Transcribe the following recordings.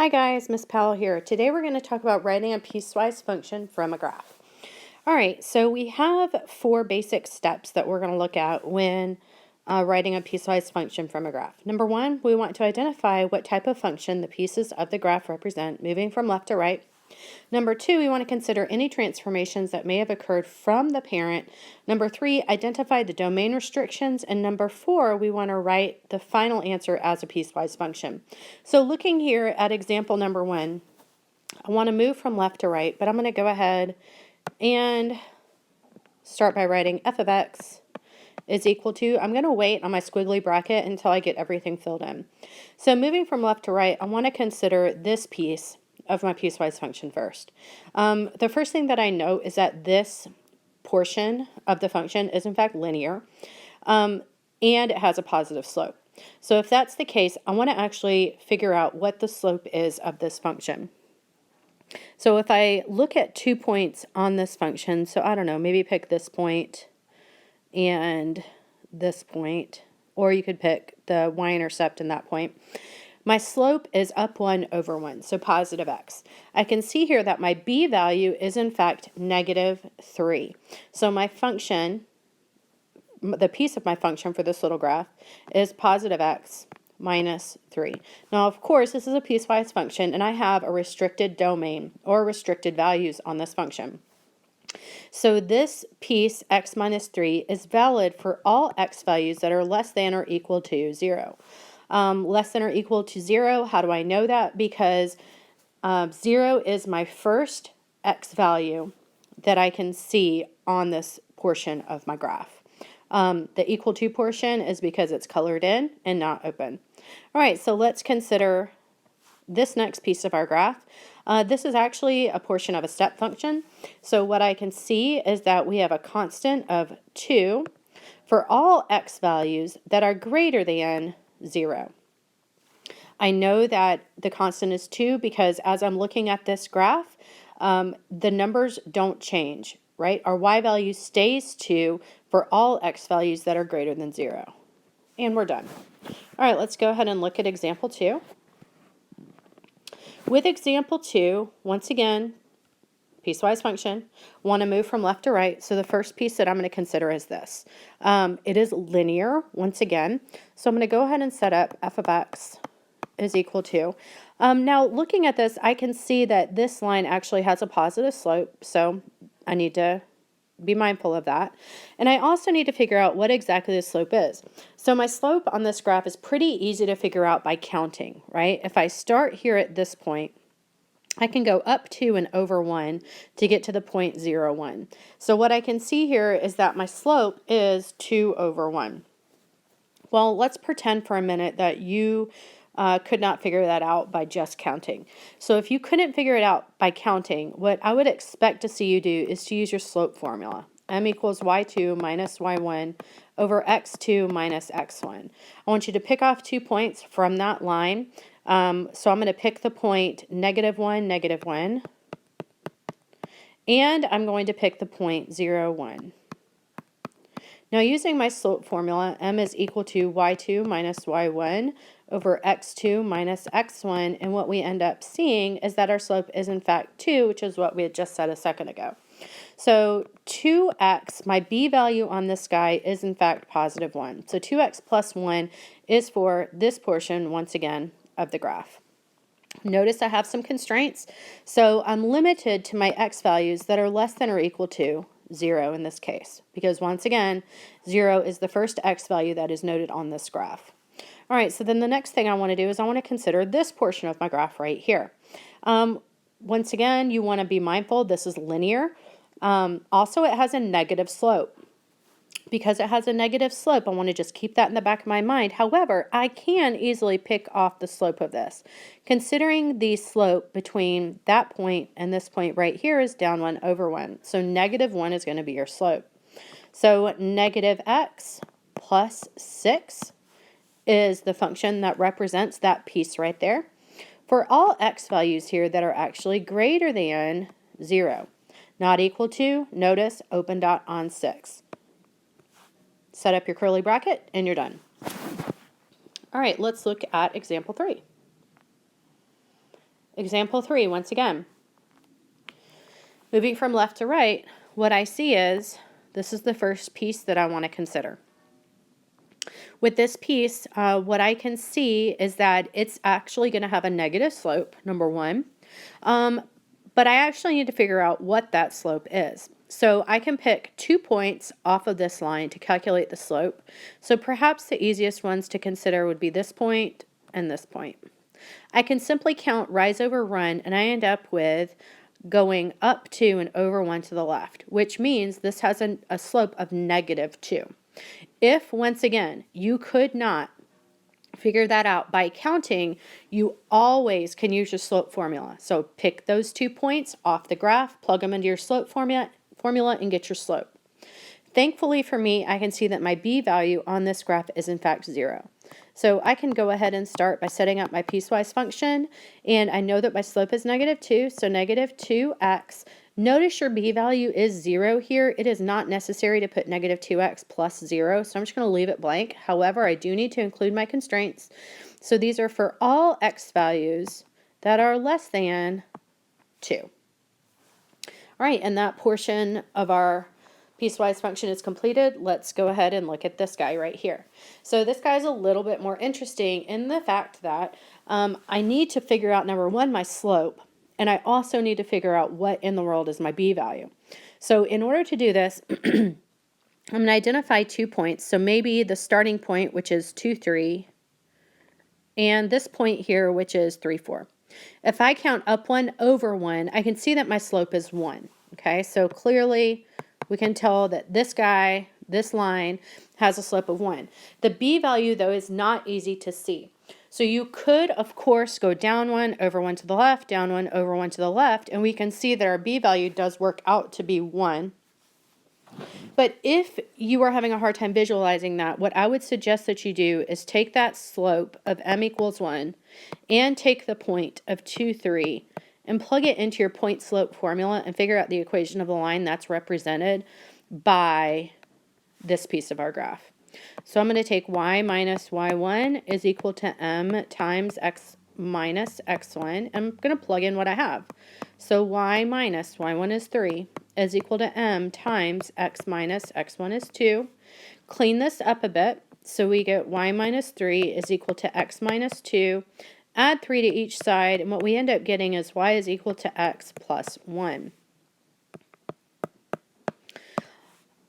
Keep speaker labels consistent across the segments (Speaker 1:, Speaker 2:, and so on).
Speaker 1: Hi guys, Miss Powell here. Today we're going to talk about writing a piecewise function from a graph. All right, so we have 4 basic steps that we're going to look at when writing a piecewise function from a graph. Number 1, we want to identify what type of function the pieces of the graph represent, moving from left to right. Number 2, we want to consider any transformations that may have occurred from the parent. Number 3, identify the domain restrictions. And number 4, we want to write the final answer as a piecewise function. So looking here at example number 1, I want to move from left to right, but I'm going to go ahead and start by writing f of x is equal to, I'm going to wait on my squiggly bracket until I get everything filled in. So moving from left to right, I want to consider this piece of my piecewise function first. The first thing that I note is that this portion of the function is in fact linear, and it has a positive slope. So if that's the case, I want to actually figure out what the slope is of this function. So if I look at 2 points on this function, so I don't know, maybe pick this point and this point, or you could pick the y-intercept in that point. My slope is up 1 over 1, so positive x. I can see here that my b value is in fact negative 3. So my function, the piece of my function for this little graph is positive x minus 3. Now, of course, this is a piecewise function, and I have a restricted domain or restricted values on this function. So this piece, x minus 3, is valid for all x values that are less than or equal to 0. Less than or equal to 0, how do I know that? Because 0 is my first x value that I can see on this portion of my graph. The equal to portion is because it's colored in and not open. All right, so let's consider this next piece of our graph. This is actually a portion of a step function. So what I can see is that we have a constant of 2 for all x values that are greater than 0. I know that the constant is 2 because as I'm looking at this graph, the numbers don't change, right? Our y value stays 2 for all x values that are greater than 0. And we're done. All right, let's go ahead and look at example 2. With example 2, once again, piecewise function, want to move from left to right. So the first piece that I'm going to consider is this. It is linear, once again. So I'm going to go ahead and set up f of x is equal to. Now, looking at this, I can see that this line actually has a positive slope. So I need to be mindful of that. And I also need to figure out what exactly the slope is. So my slope on this graph is pretty easy to figure out by counting, right? If I start here at this point, I can go up 2 and over 1 to get to the point 0, 1. So what I can see here is that my slope is 2 over 1. Well, let's pretend for a minute that you could not figure that out by just counting. So if you couldn't figure it out by counting, what I would expect to see you do is to use your slope formula. M equals y2 minus y1 over x2 minus x1. I want you to pick off 2 points from that line. So I'm going to pick the point -1, -1, and I'm going to pick the point 0, 1. Now using my slope formula, m is equal to y2 minus y1 over x2 minus x1, and what we end up seeing is that our slope is in fact 2, which is what we had just said a second ago. So 2x, my b value on this guy is in fact positive 1. So 2x plus 1 is for this portion, once again, of the graph. Notice I have some constraints, so I'm limited to my x values that are less than or equal to 0 in this case, because once again, 0 is the first x value that is noted on this graph. All right, so then the next thing I want to do is I want to consider this portion of my graph right here. Once again, you want to be mindful, this is linear. Also, it has a negative slope. Because it has a negative slope, I want to just keep that in the back of my mind. However, I can easily pick off the slope of this. Considering the slope between that point and this point right here is down 1 over 1. So -1 is going to be your slope. So negative x plus 6 is the function that represents that piece right there. For all x values here that are actually greater than 0, not equal to, notice open dot on 6. Set up your curly bracket, and you're done. All right, let's look at example 3. Example 3, once again. Moving from left to right, what I see is, this is the first piece that I want to consider. With this piece, what I can see is that it's actually going to have a negative slope, number one. But I actually need to figure out what that slope is. So I can pick 2 points off of this line to calculate the slope. So perhaps the easiest ones to consider would be this point and this point. I can simply count rise over run, and I end up with going up 2 and over 1 to the left, which means this has a slope of negative 2. If, once again, you could not figure that out by counting, you always can use your slope formula. So pick those 2 points off the graph, plug them into your slope formula, and get your slope. Thankfully for me, I can see that my b value on this graph is in fact 0. So I can go ahead and start by setting up my piecewise function, and I know that my slope is negative 2, so negative 2x. Notice your b value is 0 here. It is not necessary to put negative 2x plus 0, so I'm just going to leave it blank. However, I do need to include my constraints. So these are for all x values that are less than 2. All right, and that portion of our piecewise function is completed. Let's go ahead and look at this guy right here. So this guy is a little bit more interesting in the fact that I need to figure out, number one, my slope, and I also need to figure out what in the world is my b value. So in order to do this, I'm going to identify 2 points. So maybe the starting point, which is 2, 3, and this point here, which is 3, 4. If I count up 1 over 1, I can see that my slope is 1. Okay, so clearly we can tell that this guy, this line, has a slope of 1. The b value, though, is not easy to see. So you could, of course, go down 1 over 1 to the left, down 1 over 1 to the left, and we can see that our b value does work out to be 1. But if you are having a hard time visualizing that, what I would suggest that you do is take that slope of m equals 1 and take the point of 2, 3, and plug it into your point slope formula and figure out the equation of the line that's represented by this piece of our graph. So I'm going to take y minus y1 is equal to m times x minus x1. I'm going to plug in what I have. So y minus y1 is 3 is equal to m times x minus x1 is 2. Clean this up a bit. So we get y minus 3 is equal to x minus 2. Add 3 to each side, and what we end up getting is y is equal to x plus 1.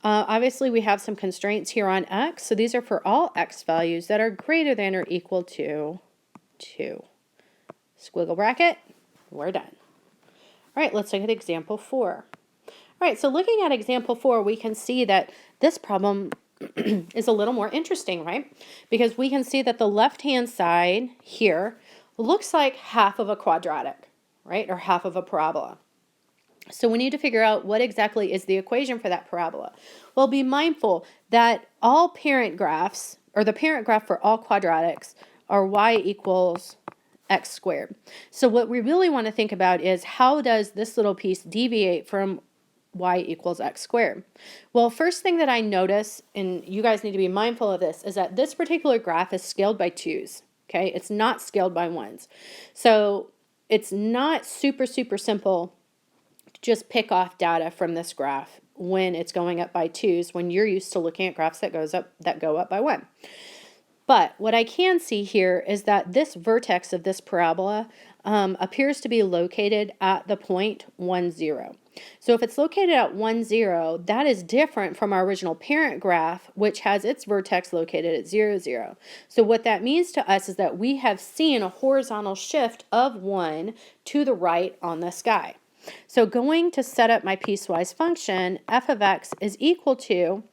Speaker 1: Obviously, we have some constraints here on x, so these are for all x values that are greater than or equal to 2. Squiggle bracket, we're done. All right, let's look at example 4. All right, so looking at example 4, we can see that this problem is a little more interesting, right? Because we can see that the left-hand side here looks like half of a quadratic, right? Or half of a parabola. So we need to figure out what exactly is the equation for that parabola. Well, be mindful that all parent graphs, or the parent graph for all quadratics, are y equals x squared. So what we really want to think about is, how does this little piece deviate from y equals x squared? Well, first thing that I notice, and you guys need to be mindful of this, is that this particular graph is scaled by 2s. Okay, it's not scaled by 1s. So it's not super simple to just pick off data from this graph when it's going up by 2s, when you're used to looking at graphs that go up by 1. But what I can see here is that this vertex of this parabola appears to be located at the point 1, 0. So if it's located at 1, 0, that is different from our original parent graph, which has its vertex located at 0, 0. So what that means to us is that we have seen a horizontal shift of 1 to the right on the sky. So going to set up my piecewise function, f of x is equal to,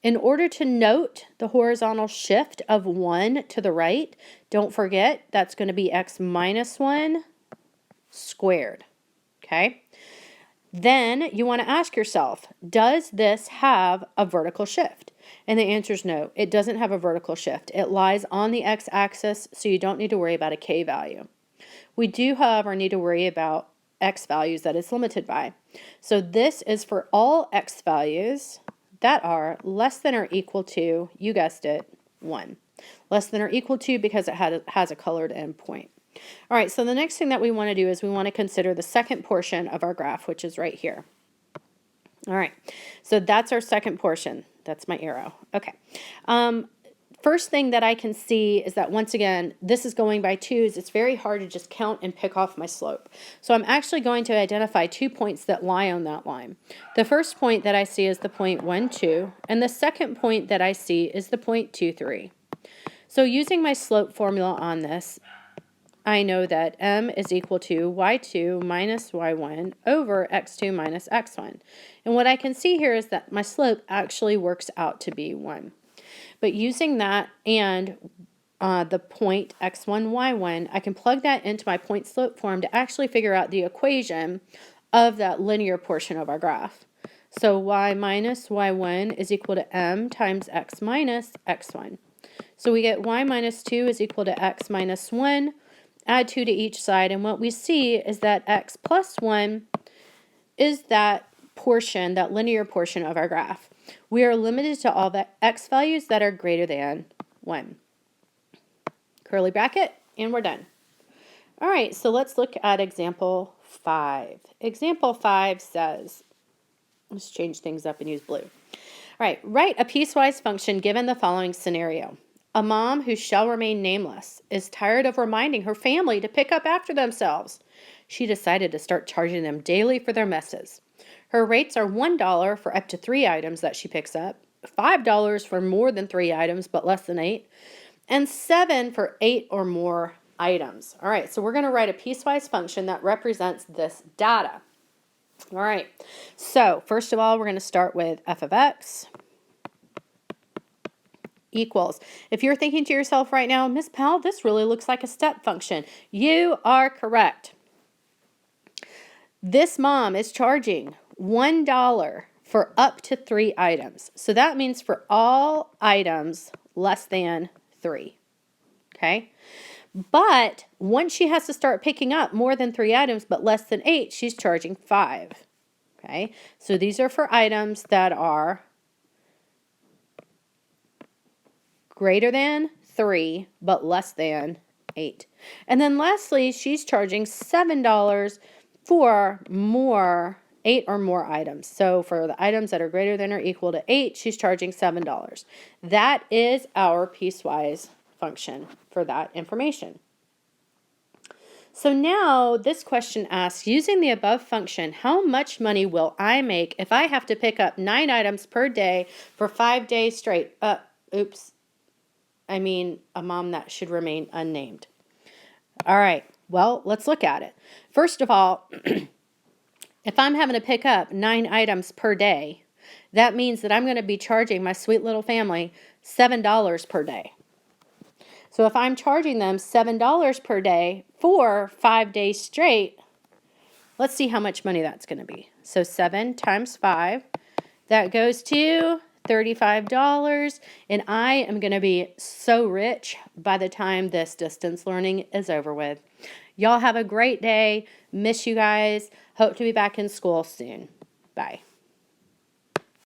Speaker 1: in order to note the horizontal shift of 1 to the right, don't forget that's going to be x minus 1 squared. Okay? Then you want to ask yourself, does this have a vertical shift? And the answer is no, it doesn't have a vertical shift. It lies on the x-axis, so you don't need to worry about a k value. We do, however, need to worry about x values that it's limited by. So this is for all x values that are less than or equal to, you guessed it, 1. Less than or equal to because it has a colored endpoint. All right, so the next thing that we want to do is we want to consider the second portion of our graph, which is right here. All right, so that's our second portion. That's my arrow. Okay. First thing that I can see is that, once again, this is going by twos. It's very hard to just count and pick off my slope. So I'm actually going to identify 2 points that lie on that line. The first point that I see is the point 1, 2, and the second point that I see is the point 2, 3. So using my slope formula on this, I know that m is equal to y2 minus y1 over x2 minus x1. And what I can see here is that my slope actually works out to be 1. But using that and the point x1, y1, I can plug that into my point slope form to actually figure out the equation of that linear portion of our graph. So y minus y1 is equal to m times x minus x1. So we get y minus 2 is equal to x minus 1. Add 2 to each side, and what we see is that x plus 1 is that portion, that linear portion of our graph. We are limited to all the x values that are greater than 1. Curly bracket, and we're done. All right, so let's look at example 5. Example 5 says, let's change things up and use blue. All right, write a piecewise function given the following scenario. A mom who shall remain nameless is tired of reminding her family to pick up after themselves. She decided to start charging them daily for their messes. Her rates are $1 for up to 3 items that she picks up, $5 for more than 3 items but less than 8, and $7 for 8 or more items. All right, so we're going to write a piecewise function that represents this data. All right, so first of all, we're going to start with f of x equals. If you're thinking to yourself right now, Miss Powell, this really looks like a step function. You are correct. This mom is charging $1 for up to 3 items. So that means for all items less than 3. Okay? But once she has to start picking up more than 3 items but less than 8, she's charging 5. Okay? So these are for items that are greater than 3, but less than 8. And then lastly, she's charging $7 for 8 or more items. So for the items that are greater than or equal to 8, she's charging $7. That is our piecewise function for that information. So now this question asks, using the above function, how much money will I make if I have to pick up 9 items per day for 5 days straight? A mom that should remain unnamed. All right, well, let's look at it. First of all, if I'm having to pick up 9 items per day, that means that I'm going to be charging my sweet little family $7 per day. So if I'm charging them $7 per day for 5 days straight, let's see how much money that's going to be. So 7 times 5, that goes to $35, and I am going to be so rich by the time this distance learning is over with. Y'all have a great day. Miss you guys. Hope to be back in school soon. Bye.